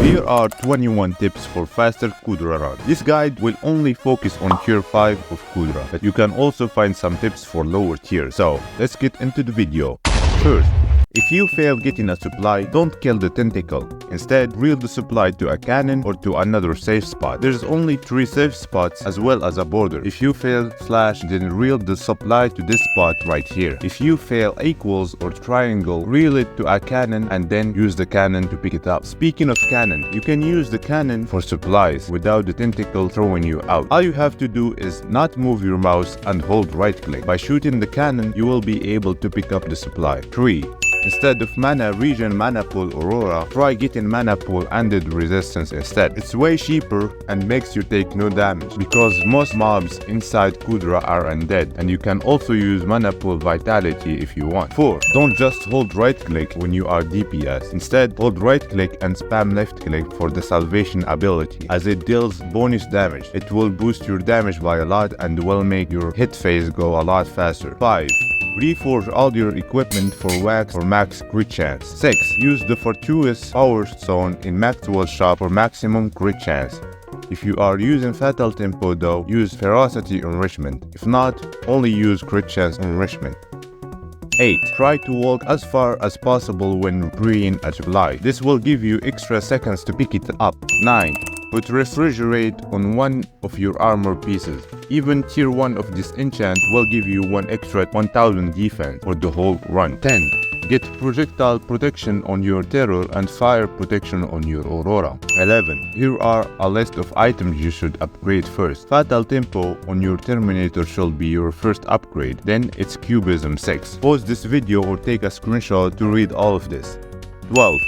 Here are 21 tips for faster Kuudra run. This guide will only focus on tier 5 of Kuudra, but you can also find some tips for lower tiers. So let's get into the video. First, if you fail getting a supply, don't kill the tentacle. Instead, reel the supply to a cannon or to another safe spot. There's only 3 safe spots as well as a border. If you fail slash, then reel the supply to this spot right here. If you fail equals or triangle, reel it to a cannon and then use the cannon to pick it up. Speaking of cannon, you can use the cannon for supplies without the tentacle throwing you out. All you have to do is not move your mouse and hold right click. By shooting the cannon, you will be able to pick up the supply. 3. Instead of mana regen mana pool aurora, try getting mana pool ended resistance instead. It's way cheaper and makes you take no damage because most mobs inside Kuudra are undead, and you can also use mana pool vitality if you want. 4. Don't just hold right click when you are DPS. Instead, hold right click and spam left click for the salvation ability, as it deals bonus damage. It will boost your damage by a lot and will make your hit phase go a lot faster. 5. Reforge all your equipment for wax or max crit chance. 6. Use the fortuitous power stone in Maxwell's shop for maximum crit chance. If you are using fatal tempo though, use ferocity enrichment. If not, only use crit chance enrichment. 8. Try to walk as far as possible when pre-ing a supply. This will give you extra seconds to pick it up. 9. Put refrigerate on one of your armor pieces. Even tier 1 of this enchant will give you one extra 1000 defense for the whole run. 10. Get projectile protection on your terror and fire protection on your aurora. 11. Here are a list of items you should upgrade first. Fatal tempo on your terminator should be your first upgrade. Then it's cubism 6. Pause this video or take a screenshot to read all of this. 12.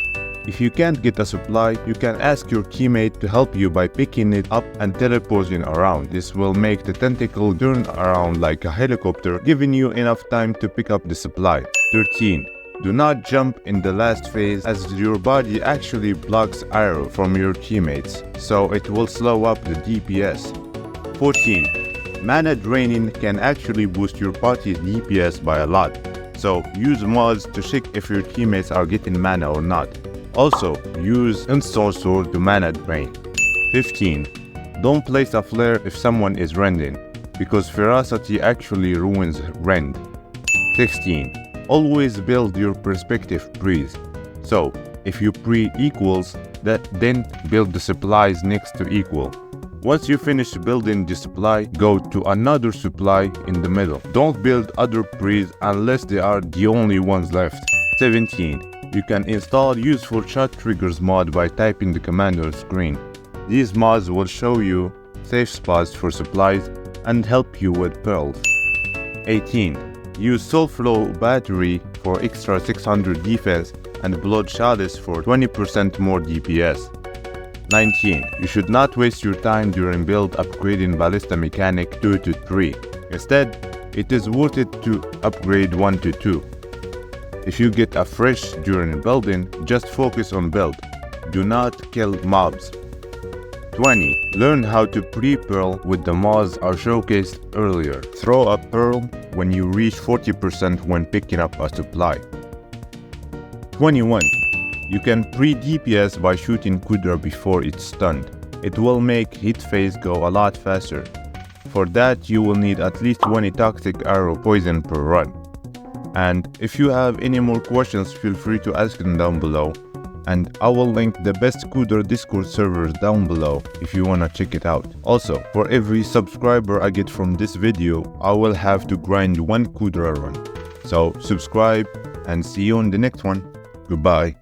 If you can't get a supply, you can ask your teammate to help you by picking it up and teleporting around. This will make the tentacle turn around like a helicopter, giving you enough time to pick up the supply. 13. Do not jump in the last phase, as your body actually blocks arrow from your teammates, so it will slow up the DPS. 14. Mana draining can actually boost your party's DPS by a lot, so use mods to check if your teammates are getting mana or not. Also, use install sword to mana drain. 15. Don't place a flare if someone is rending, because ferocity actually ruins rend. 16. Always build your perspective breeze. So, if you pre equals, then build the supplies next to equal. Once you finish building the supply, go to another supply in the middle. Don't build other pre's unless they are the only ones left. 17. You can install useful shot triggers mod by typing the command on screen. These mods will show you safe spots for supplies and help you with pearls. 18. Use soul flow battery for extra 600 defense and blood chalice for 20% more DPS. 19. You should not waste your time during build upgrading ballista mechanic 2 to 3. Instead, it is worth it to upgrade 1 to 2. If you get a fresh during building, just focus on build. Do not kill mobs. 20. Learn how to pre-pearl with the mods are showcased earlier. Throw a pearl when you reach 40% when picking up a supply. 21. You can pre-DPS by shooting Kuudra before it's stunned. It will make hit phase go a lot faster. For that, you will need at least 20 toxic arrow poison per run. And if you have any more questions, feel free to ask them down below. And I will link the best Kuudra Discord servers down below if you wanna check it out. Also, for every subscriber I get from this video, I will have to grind 1 Kuudra run. So subscribe and see you on the next one. Goodbye.